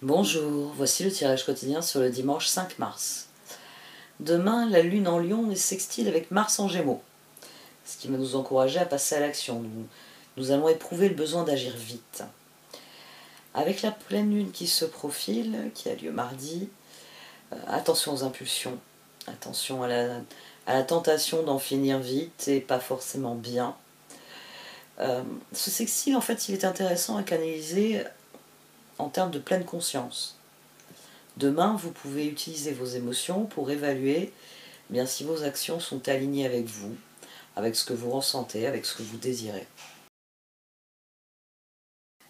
Bonjour, voici le tirage quotidien sur le dimanche 5 mars. Demain, la Lune en Lion est sextile avec Mars en Gémeaux, ce qui va nous encourager à passer à l'action. Nous allons éprouver le besoin d'agir vite. Avec la pleine Lune qui se profile, qui a lieu mardi, attention aux impulsions, attention à la tentation d'en finir vite et pas forcément bien. Ce sextile, en fait, il est intéressant à canaliser en termes de pleine conscience. Demain, vous pouvez utiliser vos émotions pour évaluer bien si vos actions sont alignées avec vous, avec ce que vous ressentez, avec ce que vous désirez.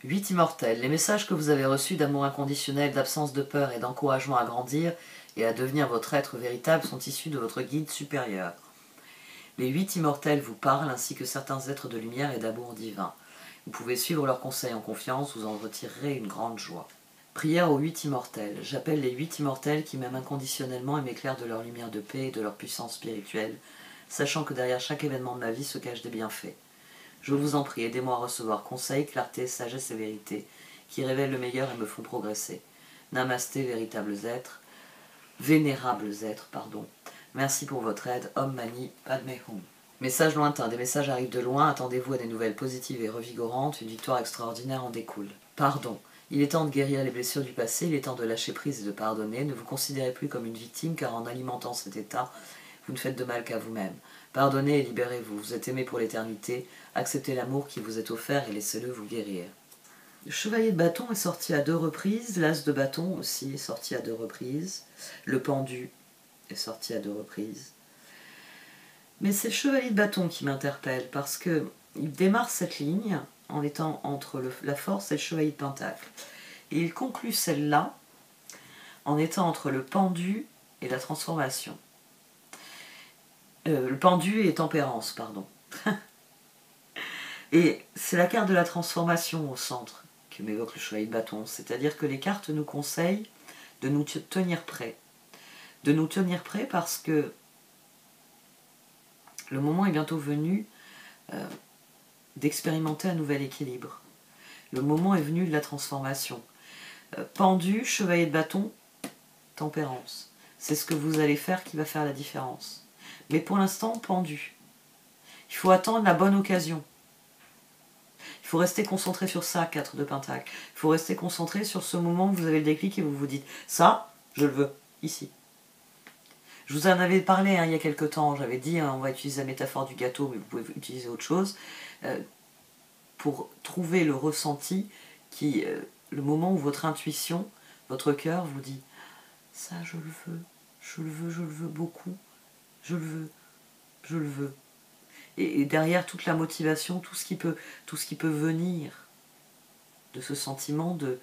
8 immortels, les messages que vous avez reçus d'amour inconditionnel, d'absence de peur et d'encouragement à grandir et à devenir votre être véritable sont issus de votre guide supérieur. Les 8 immortels vous parlent ainsi que certains êtres de lumière et d'amour divin. Vous pouvez suivre leurs conseils en confiance, vous en retirerez une grande joie. Prière aux 8 immortels. J'appelle les 8 immortels qui m'aiment inconditionnellement et m'éclairent de leur lumière de paix et de leur puissance spirituelle, sachant que derrière chaque événement de ma vie se cachent des bienfaits. Je vous en prie, aidez-moi à recevoir conseils, clarté, sagesse et vérité, qui révèlent le meilleur et me font progresser. Namasté, vénérables êtres, pardon. Merci pour votre aide, Om Mani Padme Hum. Message lointain, des messages arrivent de loin, attendez-vous à des nouvelles positives et revigorantes, une victoire extraordinaire en découle. Pardon. Il est temps de guérir les blessures du passé, il est temps de lâcher prise et de pardonner. Ne vous considérez plus comme une victime, car en alimentant cet état, vous ne faites de mal qu'à vous-même. Pardonnez et libérez-vous, vous êtes aimé pour l'éternité, acceptez l'amour qui vous est offert et laissez-le vous guérir. Le chevalier de bâton est sorti à 2 reprises, l'as de bâton aussi est sorti à 2 reprises, le pendu est sorti à 2 reprises. Mais c'est le chevalier de bâton qui m'interpelle, parce qu'il démarre cette ligne en étant entre la force et le chevalier de pentacle. Et il conclut celle-là en étant entre le pendu et la transformation. Le pendu et tempérance, pardon. Et c'est la carte de la transformation au centre que m'évoque le chevalier de bâton. C'est-à-dire que les cartes nous conseillent de nous tenir prêts. De nous tenir prêts parce que le moment est bientôt venu d'expérimenter un nouvel équilibre. Le moment est venu de la transformation. Pendu, chevalier de bâton, tempérance. C'est ce que vous allez faire qui va faire la différence. Mais pour l'instant, pendu. Il faut attendre la bonne occasion. Il faut rester concentré sur ça, 4 de pentacle. Il faut rester concentré sur ce moment où vous avez le déclic et vous vous dites « ça, je le veux, ici ». Je vous en avais parlé il y a quelques temps, j'avais dit on va utiliser la métaphore du gâteau, mais vous pouvez utiliser autre chose, pour trouver le ressenti, le moment où votre intuition, votre cœur vous dit ça je le veux, je le veux, je le veux beaucoup, je le veux, je le veux. Et derrière toute la motivation, tout ce qui peut venir de ce sentiment de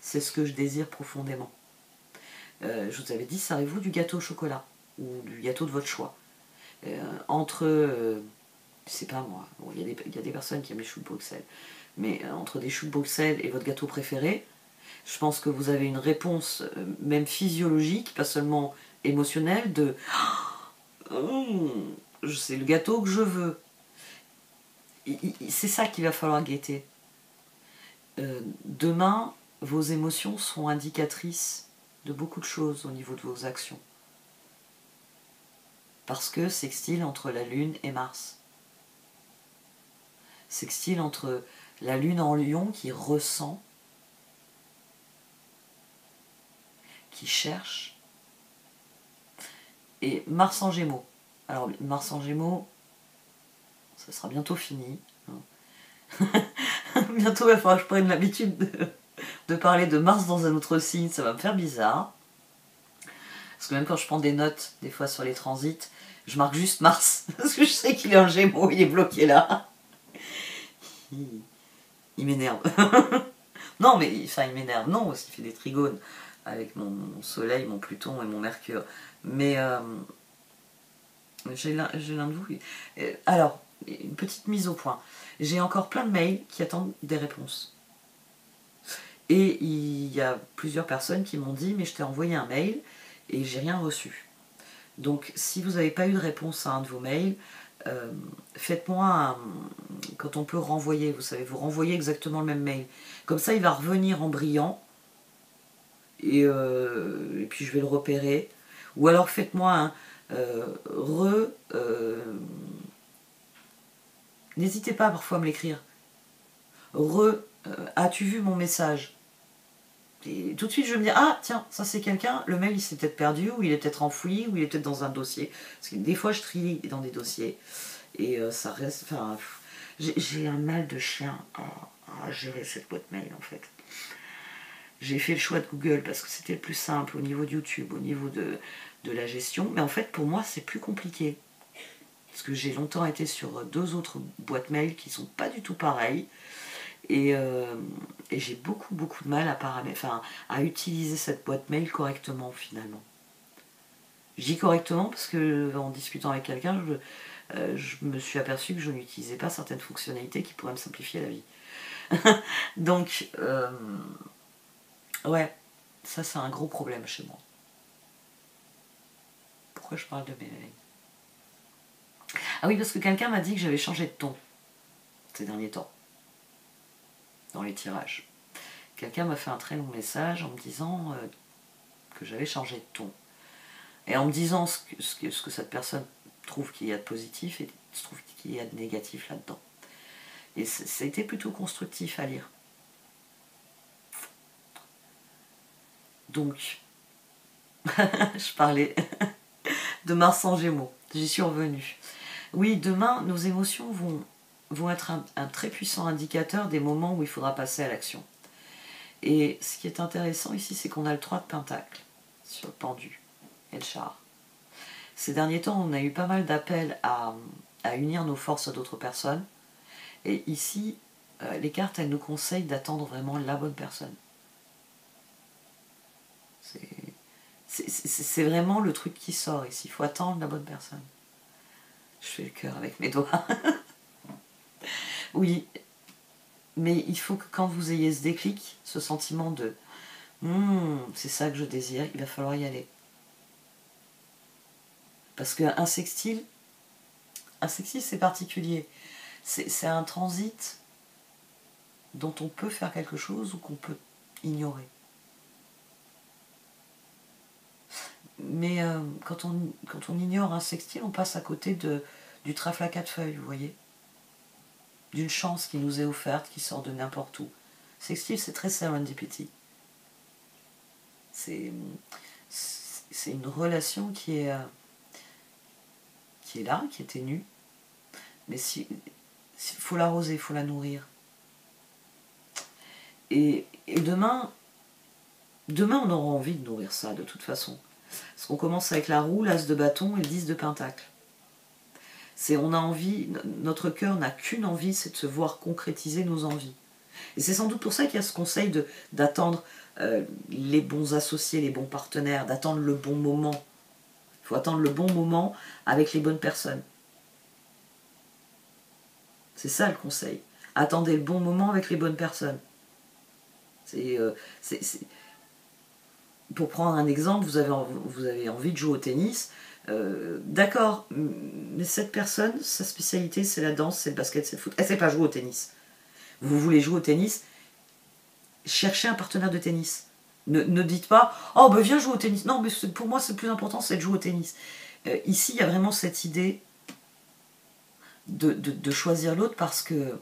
c'est ce que je désire profondément. Je vous avais dit, servez-vous du gâteau au chocolat ou du gâteau de votre choix. Je sais pas moi, bon, y a des personnes qui aiment les choux de Bruxelles, mais entre des choux de Bruxelles et votre gâteau préféré, je pense que vous avez une réponse même physiologique, pas seulement émotionnelle, de c'est le gâteau que je veux. C'est ça qu'il va falloir guetter. Demain, vos émotions seront indicatrices de beaucoup de choses au niveau de vos actions. Parce que sextile entre la Lune et Mars. Sextile entre la Lune en Lion qui ressent, qui cherche, et Mars en Gémeaux. Alors Mars en Gémeaux, ça sera bientôt fini. Bientôt il va falloir que je prenne l'habitude de parler de Mars dans un autre signe, ça va me faire bizarre. Parce que même quand je prends des notes, des fois sur les transits, je marque juste Mars, parce que je sais qu'il est en Gémeaux, il est bloqué là. Il m'énerve. Non, mais il m'énerve, non, parce qu'il fait des trigones avec mon Soleil, mon Pluton et mon Mercure. Mais j'ai l'un de vous. Alors, une petite mise au point. J'ai encore plein de mails qui attendent des réponses. Et il y a plusieurs personnes qui m'ont dit « mais je t'ai envoyé un mail et j'ai rien reçu ». Donc si vous n'avez pas eu de réponse à un de vos mails, faites-moi quand on peut renvoyer, vous savez, vous renvoyez exactement le même mail. Comme ça, il va revenir en brillant et puis je vais le repérer. Ou alors faites-moi un n'hésitez pas parfois à me l'écrire. As-tu vu mon message? Et tout de suite je me dis, ah tiens, ça c'est quelqu'un, le mail il s'est peut-être perdu, ou il est peut-être enfoui, ou il est peut-être dans un dossier. Parce que des fois je trie dans des dossiers, et ça reste... Enfin, j'ai un mal de chien à gérer cette boîte mail en fait. J'ai fait le choix de Google parce que c'était le plus simple au niveau de YouTube, au niveau de la gestion, mais en fait pour moi c'est plus compliqué. Parce que j'ai longtemps été sur 2 autres boîtes mail qui sont pas du tout pareilles. Et j'ai beaucoup de mal à utiliser cette boîte mail correctement finalement. Je dis correctement parce que en discutant avec quelqu'un, je me suis aperçue que je n'utilisais pas certaines fonctionnalités qui pourraient me simplifier la vie. Donc, ouais, ça c'est un gros problème chez moi. Pourquoi je parle de mes mails? Ah oui, parce que quelqu'un m'a dit que j'avais changé de ton ces derniers temps, dans les tirages. Quelqu'un m'a fait un très long message en me disant que j'avais changé de ton. Et en me disant ce que cette personne trouve qu'il y a de positif et se trouve qu'il y a de négatif là-dedans. Et ça a été plutôt constructif à lire. Donc, je parlais de Mars en Gémeaux. J'y suis revenue. Oui, demain, nos émotions vont être un très puissant indicateur des moments où il faudra passer à l'action. Et ce qui est intéressant ici, c'est qu'on a le 3 de Pentacle sur le pendu et le char. Ces derniers temps, on a eu pas mal d'appels à unir nos forces à d'autres personnes. Et ici, les cartes, elles nous conseillent d'attendre vraiment la bonne personne. C'est vraiment le truc qui sort ici. Il faut attendre la bonne personne. Je fais le cœur avec mes doigts. Oui, mais il faut que quand vous ayez ce déclic, ce sentiment de c'est ça que je désire, il va falloir y aller. Parce qu'un sextile, c'est particulier. C'est un transit dont on peut faire quelque chose ou qu'on peut ignorer. Mais quand on ignore un sextile, on passe à côté du trèfle à 4 feuilles, vous voyez, d'une chance qui nous est offerte, qui sort de n'importe où. Sextile, c'est très serendipity. C'est une relation qui est là, qui est ténue, mais faut l'arroser, il faut la nourrir. Et demain, on aura envie de nourrir ça, de toute façon. Parce qu'on commence avec la roue, l'as de bâton et le 10 de pentacle. On a envie, notre cœur n'a qu'une envie, c'est de se voir concrétiser nos envies. Et c'est sans doute pour ça qu'il y a ce conseil d'attendre les bons associés, les bons partenaires, d'attendre le bon moment. Il faut attendre le bon moment avec les bonnes personnes. C'est ça le conseil. Attendez le bon moment avec les bonnes personnes. Pour prendre un exemple, vous avez envie de jouer au tennis. D'accord, mais cette personne, sa spécialité, c'est la danse, c'est le basket, c'est le foot. Elle ne sait pas jouer au tennis. Vous voulez jouer au tennis, cherchez un partenaire de tennis. Ne dites pas « Oh, ben viens jouer au tennis ». Non, mais pour moi, c'est le plus important, c'est de jouer au tennis. Ici, il y a vraiment cette idée de choisir l'autre parce que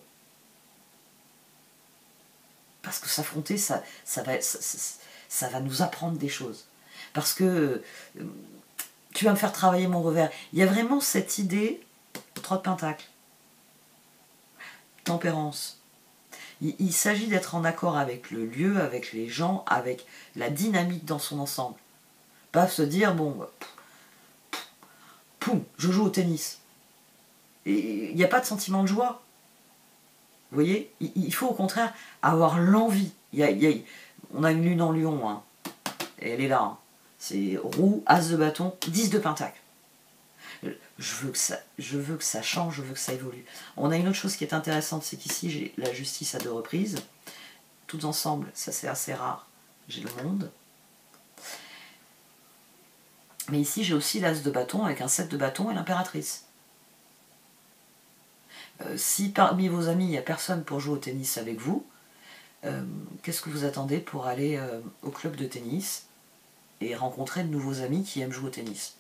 s'affronter, ça va nous apprendre des choses. Parce que tu vas me faire travailler mon revers. Il y a vraiment cette idée, 3 de pentacle, tempérance. Il s'agit d'être en accord avec le lieu, avec les gens, avec la dynamique dans son ensemble. Pas se dire, bon, poum, je joue au tennis. Et il n'y a pas de sentiment de joie. Vous voyez, il faut au contraire avoir l'envie. On a une lune en lion, hein. Et elle est là. Hein. C'est roue, as de bâton, 10 de pentacle. Je veux que ça change, je veux que ça évolue. On a une autre chose qui est intéressante, c'est qu'ici j'ai la justice à 2 reprises. Toutes ensemble, ça c'est assez rare. J'ai le monde. Mais ici j'ai aussi l'as de bâton avec un 7 de bâton et l'impératrice. Si parmi vos amis il n'y a personne pour jouer au tennis avec vous, qu'est-ce que vous attendez pour aller au club de tennis et rencontrer de nouveaux amis qui aiment jouer au tennis?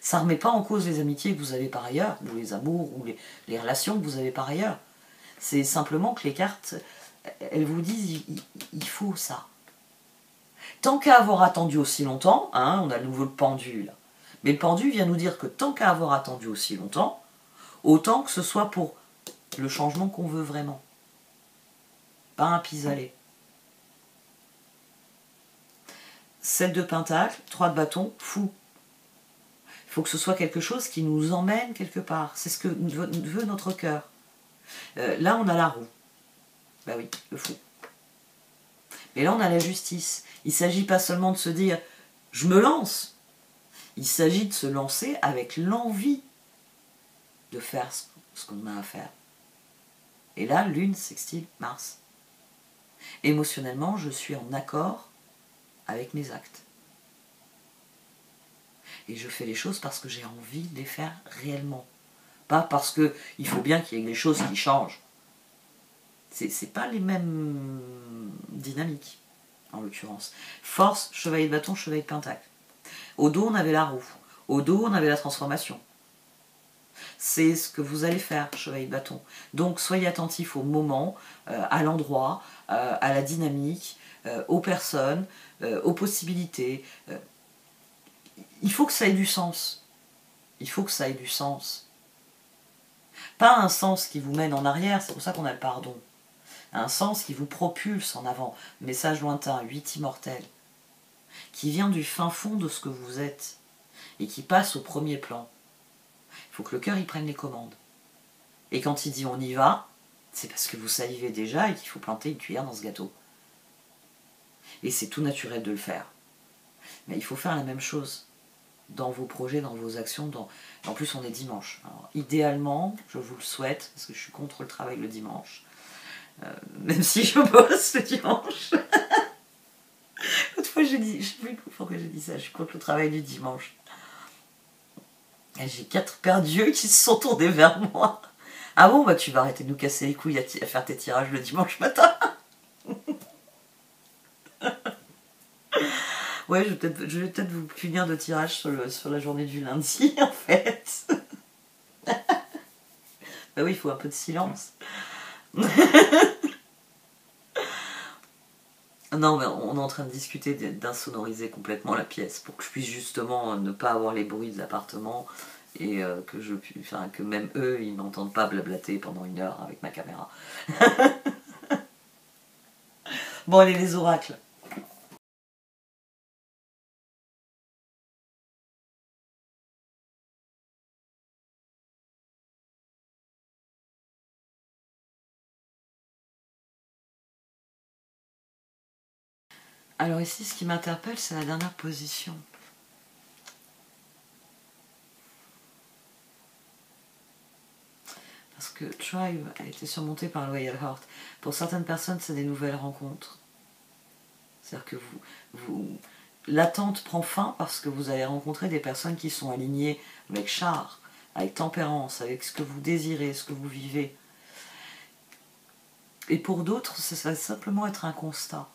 Ça ne remet pas en cause les amitiés que vous avez par ailleurs, ou les amours, ou les relations que vous avez par ailleurs. C'est simplement que les cartes, elles vous disent il faut ça. Tant qu'à avoir attendu aussi longtemps, hein, on a le nouveau pendule. Mais le pendule vient nous dire que tant qu'à avoir attendu aussi longtemps, autant que ce soit pour le changement qu'on veut vraiment. Pas un pis-aller. 7 de pentacle, 3 de bâton, fou. Il faut que ce soit quelque chose qui nous emmène quelque part. C'est ce que veut notre cœur. Là, on a la roue. Bah oui, le fou. Mais là, on a la justice. Il ne s'agit pas seulement de se dire « je me lance ». Il s'agit de se lancer avec l'envie de faire ce qu'on a à faire. Et là, Lune sextile Mars. Émotionnellement, je suis en accord avec mes actes. Et je fais les choses parce que j'ai envie de les faire réellement. Pas parce qu'il faut bien qu'il y ait des choses qui changent. C'est pas les mêmes dynamiques, en l'occurrence. Force, chevalier de bâton, chevalier de pentacle. Au dos, on avait la roue. Au dos, on avait la transformation. C'est ce que vous allez faire, chevalier de bâton. Donc, soyez attentifs au moment, à l'endroit, à la dynamique, aux personnes, aux possibilités. Il faut que ça ait du sens. Il faut que ça ait du sens. Pas un sens qui vous mène en arrière, c'est pour ça qu'on a le pardon. Un sens qui vous propulse en avant. Message lointain, 8 immortels. Qui vient du fin fond de ce que vous êtes. Et qui passe au premier plan. Il faut que le cœur y prenne les commandes. Et quand il dit on y va, c'est parce que vous salivez déjà et qu'il faut planter une cuillère dans ce gâteau. Et c'est tout naturel de le faire. Mais il faut faire la même chose dans vos projets, dans vos actions. En plus, on est dimanche. Alors, idéalement, je vous le souhaite, parce que je suis contre le travail le dimanche, même si je bosse le dimanche. L'autre fois, j'ai dit, je sais plus pourquoi j'ai dit ça, je suis contre le travail du dimanche. J'ai 4 paires d'yeux qui se sont tournés vers moi. Ah bon, bah tu vas arrêter de nous casser les couilles à faire tes tirages le dimanche matin. Ouais, je vais peut-être vous punir de tirage sur la journée du lundi, en fait. Bah oui, il faut un peu de silence. Non, mais on est en train de discuter d'insonoriser complètement la pièce pour que je puisse justement ne pas avoir les bruits de l'appartement et que même eux, ils n'entendent pas blablater pendant 1 heure avec ma caméra. Bon, allez, les oracles. Alors ici, ce qui m'interpelle, c'est la dernière position. Parce que Tribe a été surmonté par Loyal Heart. Pour certaines personnes, c'est des nouvelles rencontres. C'est-à-dire que l'attente prend fin parce que vous allez rencontrer des personnes qui sont alignées avec char, avec tempérance, avec ce que vous désirez, ce que vous vivez. Et pour d'autres, ça va simplement être un constat.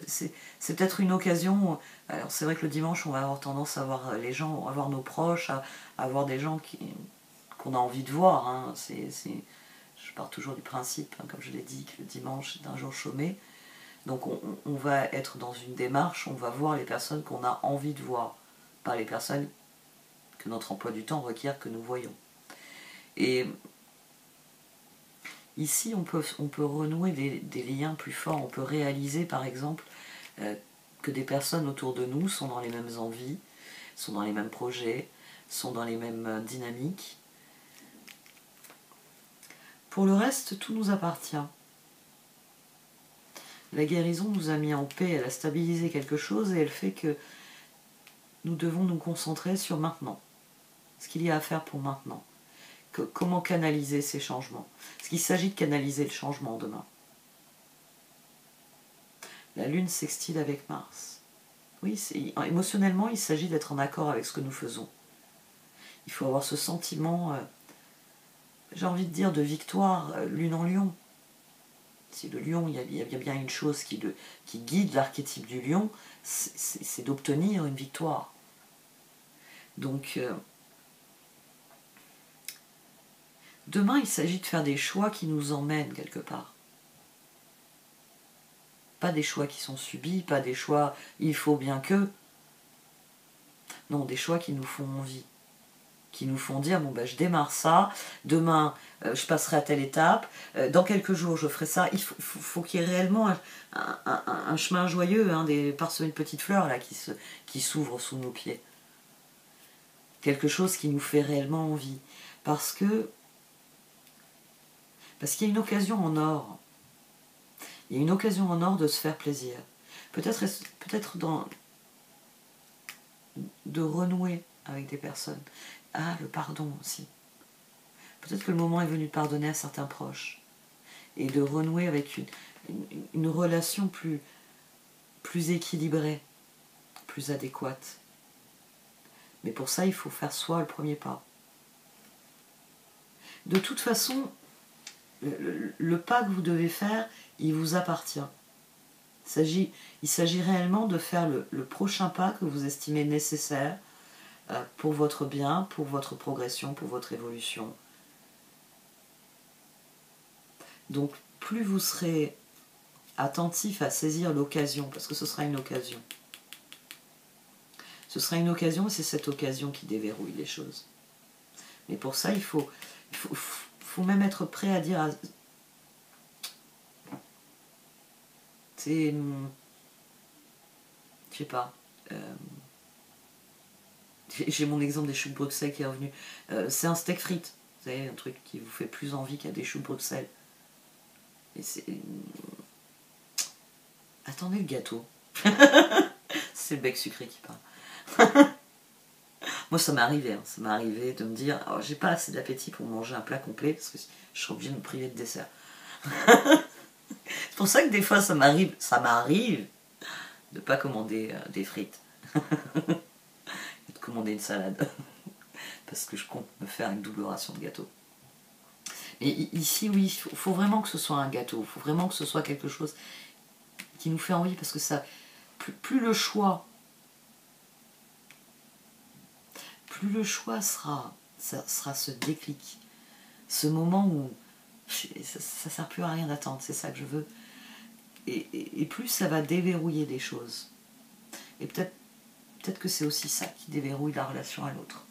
C'est peut-être une occasion. Alors c'est vrai que le dimanche, on va avoir tendance à voir les gens, à voir nos proches, à voir des gens qu'on a envie de voir. Hein. Je pars toujours du principe, hein, comme je l'ai dit, que le dimanche c'est un jour chômé. Donc on va être dans une démarche, on va voir les personnes qu'on a envie de voir, pas les personnes que notre emploi du temps requiert que nous voyons. Et ici, on peut renouer des liens plus forts, on peut réaliser par exemple que des personnes autour de nous sont dans les mêmes envies, sont dans les mêmes projets, sont dans les mêmes dynamiques. Pour le reste, tout nous appartient. La guérison nous a mis en paix, elle a stabilisé quelque chose et elle fait que nous devons nous concentrer sur maintenant. Ce qu'il y a à faire pour maintenant. Comment canaliser ces changements. Parce qu'il s'agit de canaliser le changement demain. La Lune sextile avec Mars. Oui, émotionnellement, il s'agit d'être en accord avec ce que nous faisons. Il faut avoir ce sentiment, j'ai envie de dire, de victoire, Lune en Lion. Si le lion, il y a bien une chose qui guide l'archétype du lion, c'est d'obtenir une victoire. Donc, demain, il s'agit de faire des choix qui nous emmènent quelque part. Pas des choix qui sont subis, pas des choix « il faut bien que ». Non, des choix qui nous font envie. Qui nous font dire, bon ben je démarre ça, demain je passerai à telle étape, dans quelques jours je ferai ça. Il faut qu'il y ait réellement un chemin joyeux, des parsemés de petites fleurs là qui s'ouvrent sous nos pieds. Quelque chose qui nous fait réellement envie. Parce qu'il y a une occasion en or. Il y a une occasion en or de se faire plaisir. Peut-être de renouer avec des personnes. Ah, le pardon aussi. Peut-être que le moment est venu de pardonner à certains proches et de renouer avec une relation plus équilibrée, plus adéquate. Mais pour ça, il faut faire soi le premier pas. De toute façon, le pas que vous devez faire, il vous appartient. Il s'agit réellement de faire le prochain pas que vous estimez nécessaire pour votre bien, pour votre progression, pour votre évolution. Donc, plus vous serez attentif à saisir l'occasion, parce que ce sera une occasion. Ce sera une occasion et c'est cette occasion qui déverrouille les choses. Mais pour ça, il faut même être prêt à dire... je sais pas... J'ai mon exemple des choux de Bruxelles qui est revenu. C'est un steak frites. Vous savez, un truc qui vous fait plus envie qu'à des choux de Bruxelles. Et c'est... Attendez le gâteau. C'est le bec sucré qui parle. Moi, ça m'est arrivé. Ça m'est arrivé de me dire, oh, j'ai pas assez d'appétit pour manger un plat complet parce que je serais obligée de me priver de dessert. C'est pour ça que des fois, ça m'arrive de pas commander des frites. Et de commander une salade. Parce que je compte me faire une double ration de gâteau. Et ici, oui, il faut vraiment que ce soit un gâteau. Il faut vraiment que ce soit quelque chose qui nous fait envie. Parce que ça, plus le choix sera ce déclic. Ce moment où ça sert plus à rien d'attendre. C'est ça que je veux. Et plus ça va déverrouiller des choses. Et peut-être que c'est aussi ça qui déverrouille la relation à l'autre.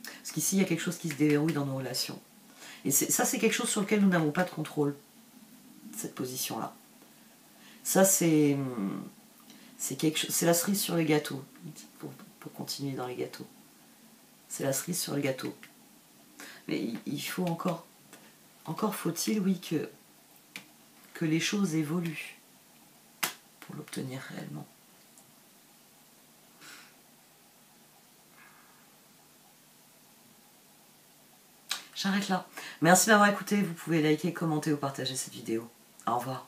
Parce qu'ici, il y a quelque chose qui se déverrouille dans nos relations. Et ça, c'est quelque chose sur lequel nous n'avons pas de contrôle. Cette position-là. Ça, c'est la cerise sur le gâteau. Pour continuer dans les gâteaux. C'est la cerise sur le gâteau. Mais il faut encore faut-il, oui, que les choses évoluent pour l'obtenir réellement. J'arrête là. Merci de m'avoir écouté. Vous pouvez liker, commenter ou partager cette vidéo. Au revoir.